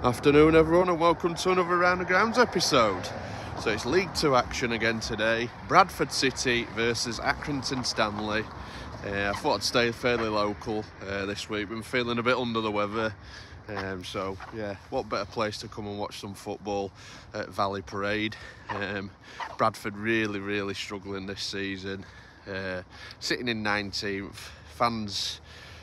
Afternoon everyone, and welcome to another Round the Grounds episode. So it's League Two action again today. Bradford City versus Accrington Stanley. I thought I'd stay fairly local this week. Been feeling a bit under the weather. So yeah, what better place to come and watch some football at Valley Parade. Bradford really struggling this season. Sitting in 19th. Fans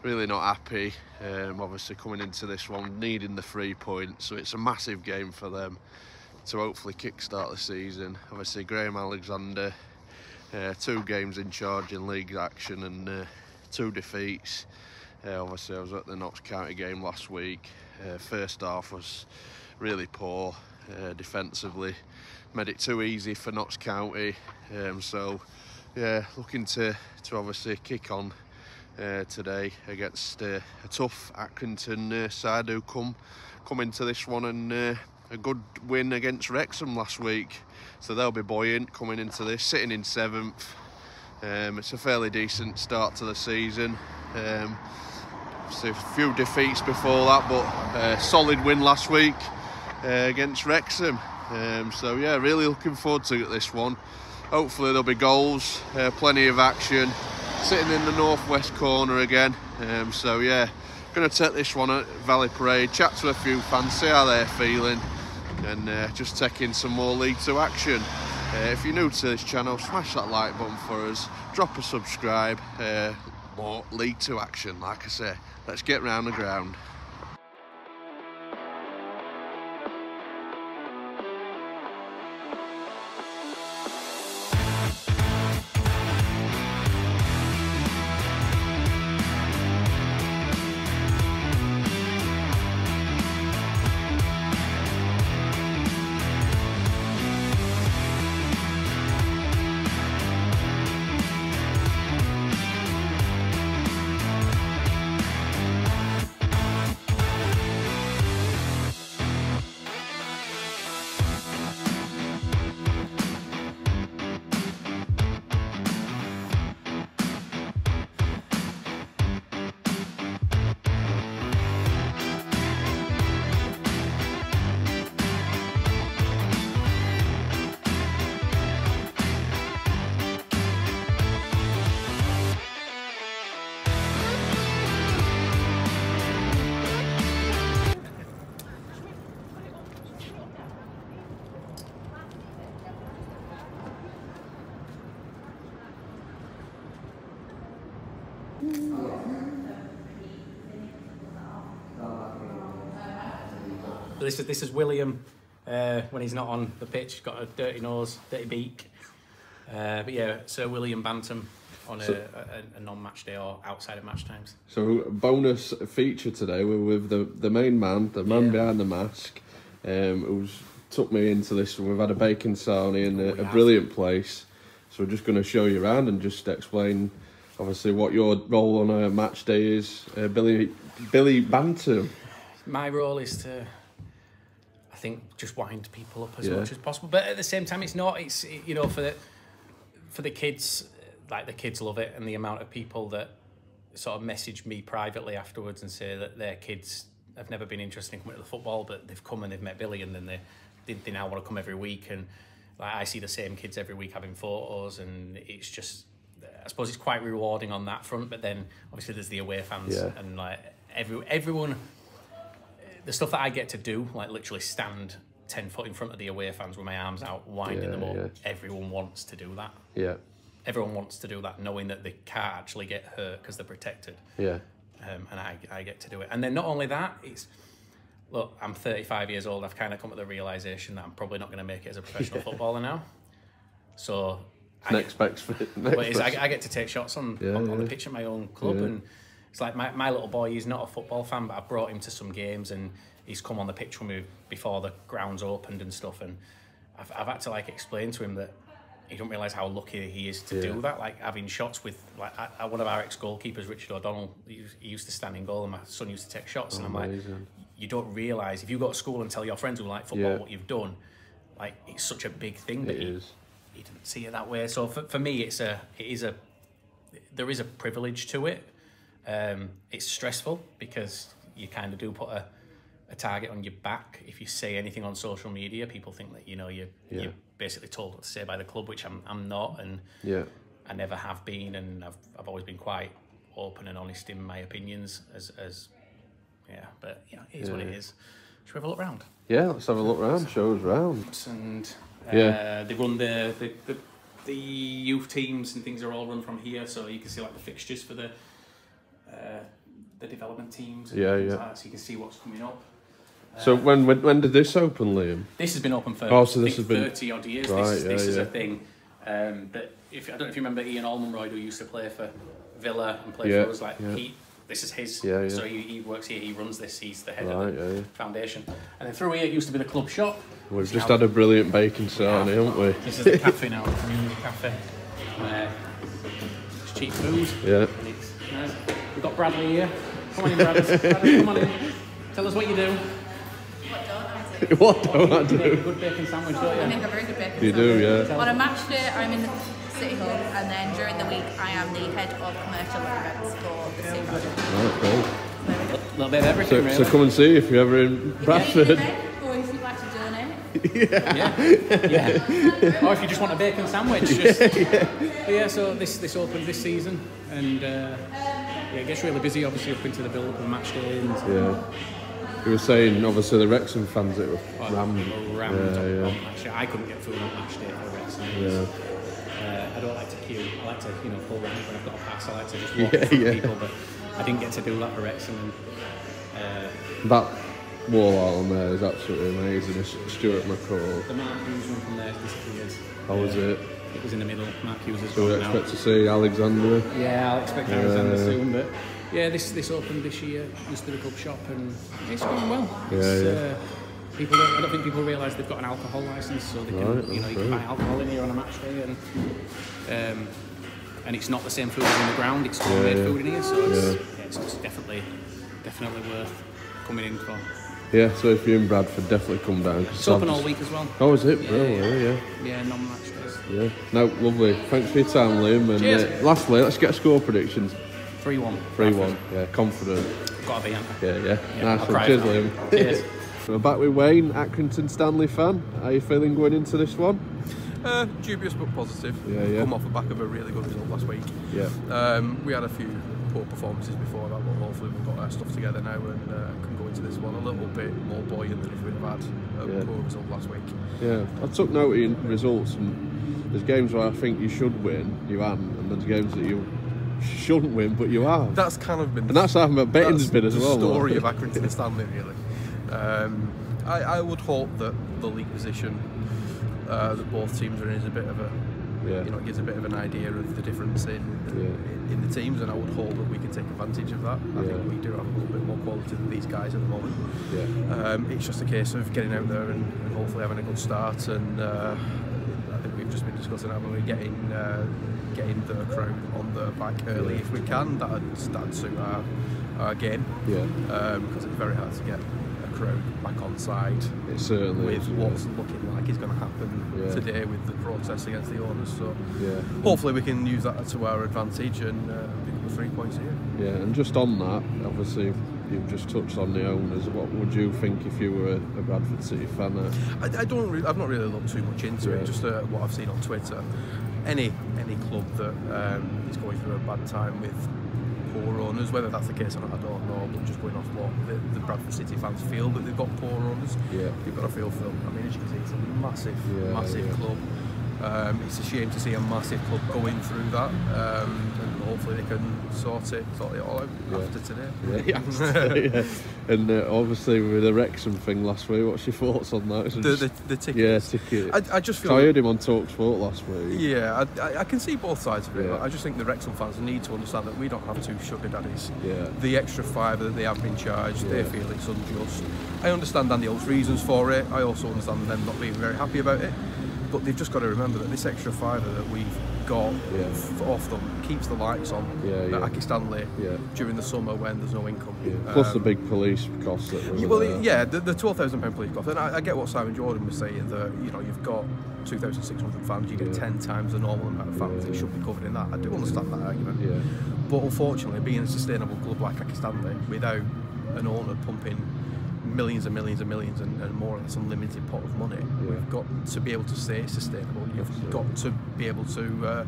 really not happy. Obviously coming into this one needing the 3 points, so it's a massive game for them to hopefully kickstart the season. Obviously Graham Alexander, 2 games in charge in league action and 2 defeats. Obviously I was at the Notts County game last week. First half was really poor defensively, made it too easy for Notts County. So yeah, looking to obviously kick on today against a tough Accrington side who come into this one, and a good win against Wrexham last week, so they'll be buoyant coming into this, sitting in 7th. It's a fairly decent start to the season. So a few defeats before that, but solid win last week against Wrexham. So yeah, really looking forward to this one. Hopefully there'll be goals, plenty of action. Sitting in the northwest corner again, so yeah, going to take this one at Valley Parade, chat to a few fans, see how they're feeling, and just take in some more League Two action. If you're new to this channel, smash that like button for us, drop a subscribe. More League Two action, like I say. Let's get round the ground. This is William when he's not on the pitch. Got a dirty nose, dirty beak. But yeah, Sir William Bantam on a non-match day or outside of match times. So bonus feature today, we're with the main man, behind the mask, who's took me into this. We've had a bacon sarnie in a brilliant place. So we're just going to show you around and just explain, obviously, what your role on a match day is. Billy Bantam. My role is to, I think, just wind people up as much as possible, but at the same time, it's not. It's, you know, for the kids, like the kids love it, and the amount of people that sort of message me privately afterwards and say that their kids have never been interested in coming to the football, but they've come and they've met Billy, and then they now want to come every week, and like I see the same kids every week having photos, and it's just, I suppose it's quite rewarding on that front. But then obviously there's the away fans, and like everyone. The stuff that I get to do, like literally stand 10 foot in front of the away fans with my arms out, winding them up. Everyone wants to do that. Yeah. Everyone wants to do that, knowing that they can't actually get hurt because they're protected. Yeah. And I get to do it. And then not only that, it's, look, I'm 35 years old. I've kind of come to the realisation that I'm probably not going to make it as a professional footballer now. So I get to take shots on the pitch at my own club. And it's like my little boy, he's not a football fan, but I brought him to some games and he's come on the pitch with me before the grounds opened and stuff. And I've had to like explain to him that he don't realise how lucky he is to do that. Like having shots with like one of our ex-goalkeepers, Richard O'Donnell, he used to stand in goal and my son used to take shots. And I'm like, you don't realise, if you go to school and tell your friends who like football what you've done, like it's such a big thing, but he didn't see it that way. So for me, there is a privilege to it. It's stressful because you kind of do put a a target on your back if you say anything on social media. People think that you're basically told what to say by the club, which I'm not, and I never have been, and I've always been quite open and honest in my opinions. But it is what it is. Should we have a look round? Yeah, let's have a look round. Show us round. And they run the youth teams and things are all run from here, so you can see like the fixtures for the development teams. And things like that, so you can see what's coming up. So when did this open, Liam? This has been open for 30 odd years. Right, this is a thing that I don't know if you remember Ian Almonroyd, who used to play for Villa and play for us. This is his. So he works here. He runs this. He's the head of the foundation. And then through here, it used to be the club shop. We've just had a brilliant bacon start, haven't we? This is the cafe now, the community cafe. It's cheap food. Yeah. We've got Bradley here. Come on in, Bradley, come on in. Tell us what you do. What don't I do? You make a good bacon sandwich, don't you? I make a very good bacon sandwich. You do, yeah. On a match day, I'm in the City Hall, and then during the week, I am the head of commercial events for the City Hall. Right, cool. A little bit of everything, really. So come and see if you're ever in Bradford. Or if you'd like to donate. Yeah. Or if you just want a bacon sandwich. So this opens this season, and it gets really busy, obviously, up into the build-up of match day. And, You were saying, obviously, the Wrexham fans, it was rammed. Actually, I couldn't get food on match day for Wrexham. I don't like to queue. I like to, pull round when I've got a pass. I like to just walk through people, but I didn't get to do that for Wrexham. And, that wall art on there is absolutely amazing. It's Stuart McCall. The Mark Hughes one from there disappeared. How was it? It was in the middle. Mark Hughes is So we expect to see Alexander. Yeah, I'll expect Alexander soon, but this opened this year. Used to the club shop, and it's going well. I don't think people realise they've got an alcohol licence, so they can, you can buy alcohol in here on a match day, and it's not the same food as in the ground. It's homemade food in here, so it's definitely worth coming in for. Yeah, so if you're in Bradford, definitely come down. It's open all week as well. Oh, is it? Brilliant, Yeah, non-match days. Yeah. No, lovely. Thanks for your time, Liam. And lastly, let's get a score predictions. 3-1. 3-1. Yeah, confident. Got to be, haven't I? Yeah. Nice one. Cheers, Liam. Cheers. We're back with Wayne, Accrington Stanley fan. How are you feeling going into this one? Dubious but positive. Yeah. Come off the back of a really good result last week. Yeah. We had a few poor performances before that, but hopefully we've got our stuff together now and can go into this one a little bit more buoyant than if we'd have had a poor result last week. Yeah, I took note of your results, and there's games where I think you should win, you haven't, and there's games that you shouldn't win, but you have. That's kind of been... And that's how my betting's been as well. The story of Accrington Stanley, really. I would hope that the league position that both teams are in is a bit of a, it gives a bit of an idea of the difference in the teams, and I would hope that we can take advantage of that. I think we do have a little bit more quality than these guys at the moment. It's just a case of getting out there and hopefully having a good start, and I think we've just been discussing how we're getting the crowd on the back early if we can. That'd suit our game, because it's very hard to get crowd back on side. It certainly with is, what's looking like is going to happen today with the protests against the owners. So hopefully we can use that to our advantage and pick up the 3 points here. Yeah, and just on that, obviously you've just touched on the owners. What would you think if you were a Bradford City fan? I've not really looked too much into it. Just what I've seen on Twitter. Any club that is going through a bad time with poor owners, whether that's the case or not, I don't know, but just going off what the Bradford City fans feel that they've got poor owners, you've got to feel for them. I mean, as you can see, it's a massive club. It's a shame to see a massive club going through that, and hopefully they can sort it all out after today. And obviously with the Wrexham thing last week, what's your thoughts on that? The ticket. Yeah, ticket. I just feel... I heard him on TalkSport last week. Yeah, I can see both sides of it. I just think the Wrexham fans need to understand that we don't have two sugar daddies. The extra £5 that they have been charged, they feel it's unjust. I understand Daniel's reasons for it. I also understand them not being very happy about it. But they've just got to remember that this extra £5 that we've got off them keeps the lights on at Accrington Stanley during the summer when there's no income. Plus the big police costs that were the £12,000 police cost. And I get what Simon Jordan was saying, that you've got 2,600 fans, you get 10 times the normal amount of fans, it should be covered in that. I do understand that argument. But unfortunately, being a sustainable club like Accrington Stanley, without an owner pumping millions and millions and millions and more or less unlimited pot of money. We've got to be able to stay sustainable. You've got to be able to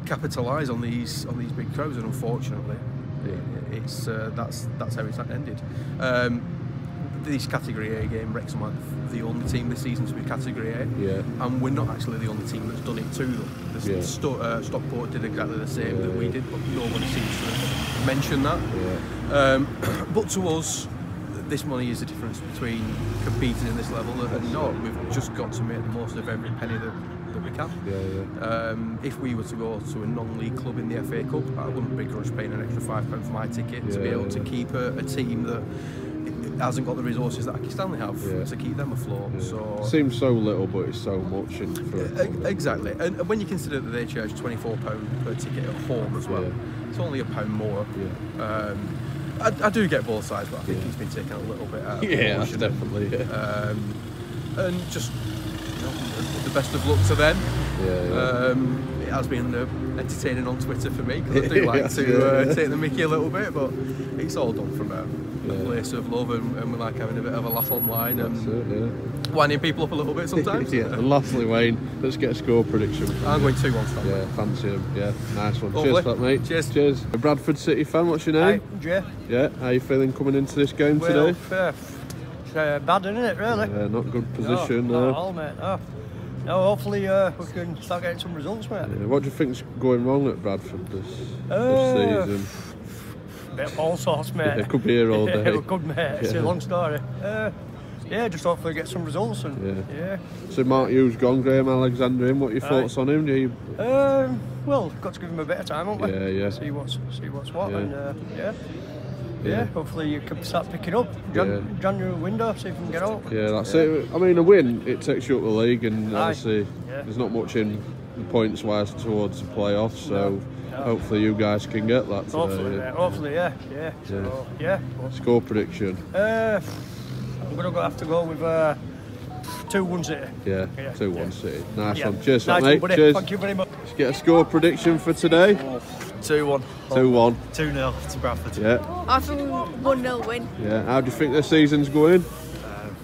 capitalise on these big crowds, and unfortunately, it's that's how it's ended. This Category A game, Wrexham are the only team this season to be Category A, and we're not actually the only team that's done it to them. Stockport did exactly the same that we did, but nobody seems to mention that. But to us, this money is the difference between competing in this level and not. We've just got to make the most of every penny that we can. If we were to go to a non-league club in the FA Cup, I wouldn't begrudge paying an extra £5 for my ticket to be able to keep a team that hasn't got the resources that Accrington Stanley have to keep them afloat. So seems so little, but it's so much. Exactly, and when you consider that they charge £24 per ticket at home as well, it's only £1 more. I do get both sides, but I think it's been taken a little bit out of proportion. Definitely. And just the best of luck to them. It has been entertaining on Twitter for me, because I do like to take the mickey a little bit, but it's all done from a place of love, and we like having a bit of a laugh online and winding people up a little bit sometimes. And lastly, Wayne, let's get a score prediction. I'm going 2-1 Stanley. Yeah, fancy him. Yeah, nice one. Lovely. Cheers for that, mate. Cheers. A Bradford City fan, what's your name? Hi, Jay. Yeah, how are you feeling coming into this game today? It's bad, isn't it, really? Yeah, not good position. No, not at all, mate. No, hopefully we can start getting some results, mate. What do you think's going wrong at Bradford this season? Bit of all sorts, mate. It could be here all day. It could, mate. It's a long story. Just hopefully get some results. And So Mark Hughes gone, Graham Alexander in. What are your thoughts on him? Do you? Well, got to give him a bit of time, haven't we? Yeah. See what's what, and hopefully you can start picking up. January window, see if we can get out. Yeah, that's it. I mean, a win, it takes you up the league, and obviously there's not much in points wise towards the playoffs, so hopefully you guys can get that today. Hopefully, yeah. Score prediction? I'm going to have to go with 2-1 City. Yeah, 2-1 City. Nice one. Cheers, nice mate. One, buddy. Cheers. Thank you very much. Let's get a score prediction for today. 2-1. 2-1. 2-0 to Bradford. Yeah. I think 1-0 win. Yeah. How do you think the season's going?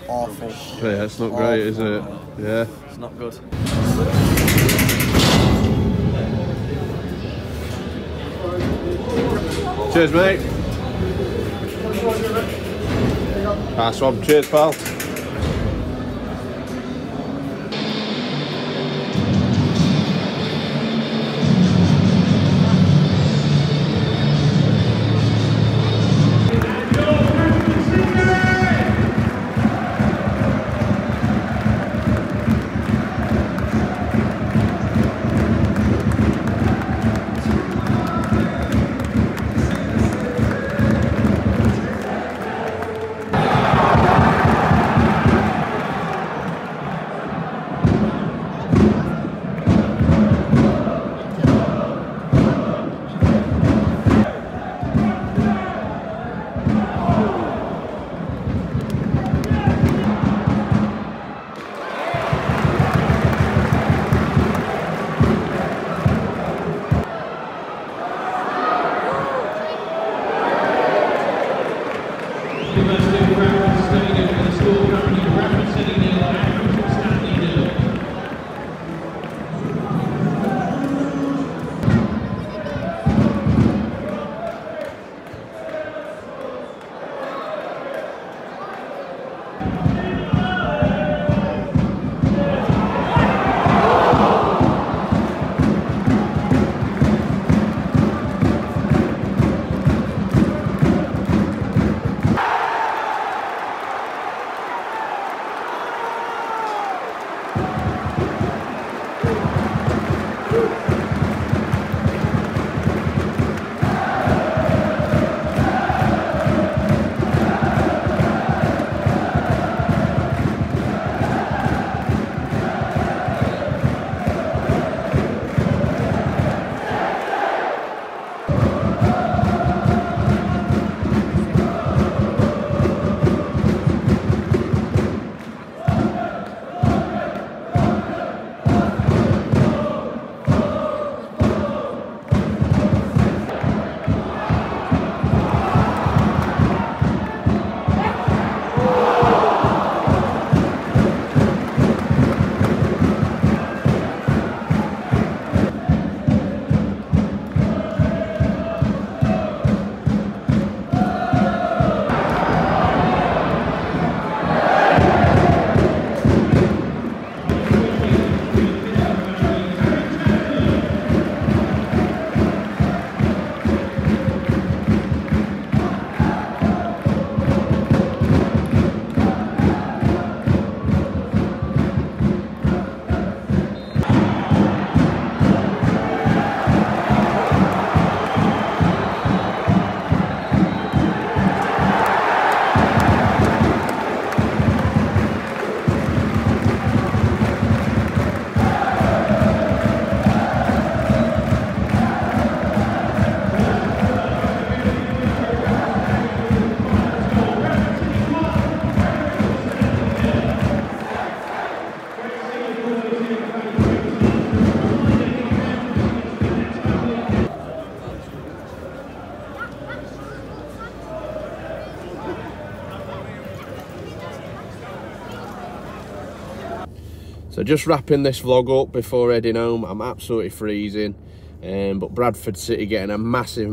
Awful. Yeah, it's not great, is it? Yeah. It's not good. Cheers, mate. Nice one. Cheers, pal. So just wrapping this vlog up before heading home. I'm absolutely freezing, but Bradford City getting a massive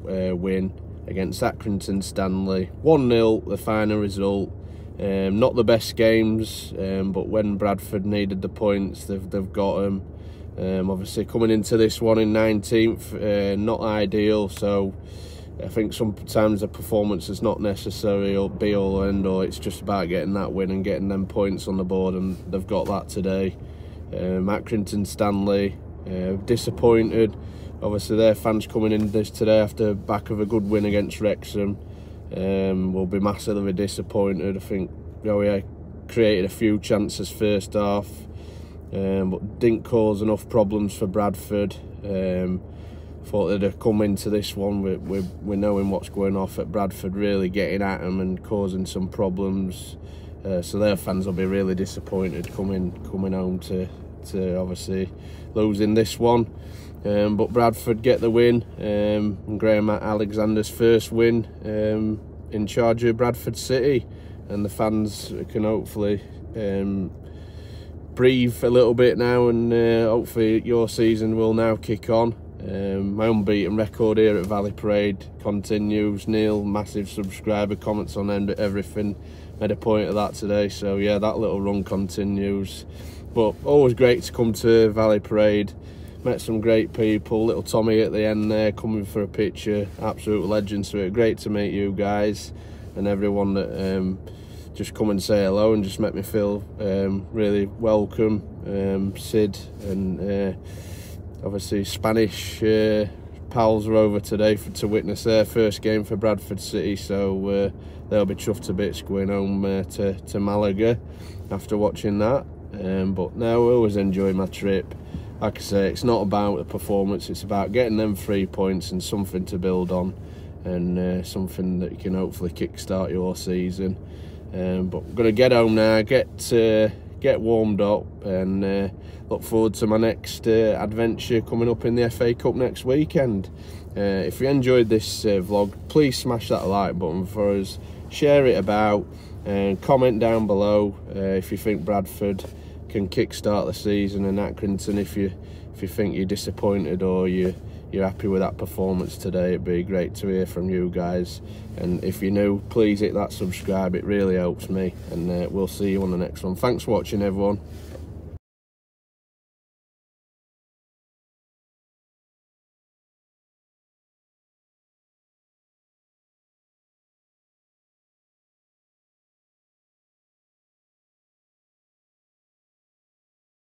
win against Accrington Stanley. 1-0 the final result. Not the best games, but when Bradford needed the points, they've got them. Obviously coming into this one in 19th, not ideal, so I think sometimes the performance is not necessarily be all or end all. It's just about getting that win and getting them points on the board, and they've got that today. Accrington Stanley, disappointed. Obviously their fans coming in this today after back of a good win against Wrexham will be massively disappointed. I think created a few chances first half, but didn't cause enough problems for Bradford. Thought they'd have come into this one with knowing what's going off at Bradford, really getting at them and causing some problems. So their fans will be really disappointed coming home to obviously losing this one. But Bradford get the win, and Graham Alexander's first win in charge of Bradford City, and the fans can hopefully breathe a little bit now, and hopefully your season will now kick on. My unbeaten record here at Valley Parade continues. Neil, massive subscriber, comments on everything, made a point of that today, so yeah, that little run continues. But always great to come to Valley Parade. Met some great people. Little Tommy at the end there coming for a picture, absolute legend. So great to meet you guys and everyone that just come and say hello and just make me feel really welcome. Sid and obviously Spanish pals are over today to witness their first game for Bradford City, so they'll be chuffed to bits going home to Malaga after watching that. But now I always enjoy my trip. Like I say, it's not about the performance, it's about getting them 3 points and something to build on, and something that can hopefully kickstart your season. But I'm going to get home now, get warmed up, and look forward to my next adventure coming up in the FA Cup next weekend. If you enjoyed this vlog, please smash that like button for us, share it about, and comment down below if you think Bradford can kickstart the season, and Accrington if you think you're disappointed or you're happy with that performance today. It'd be great to hear from you guys, and if you're new, please hit that subscribe, it really helps me, and we'll see you on the next one. Thanks for watching everyone.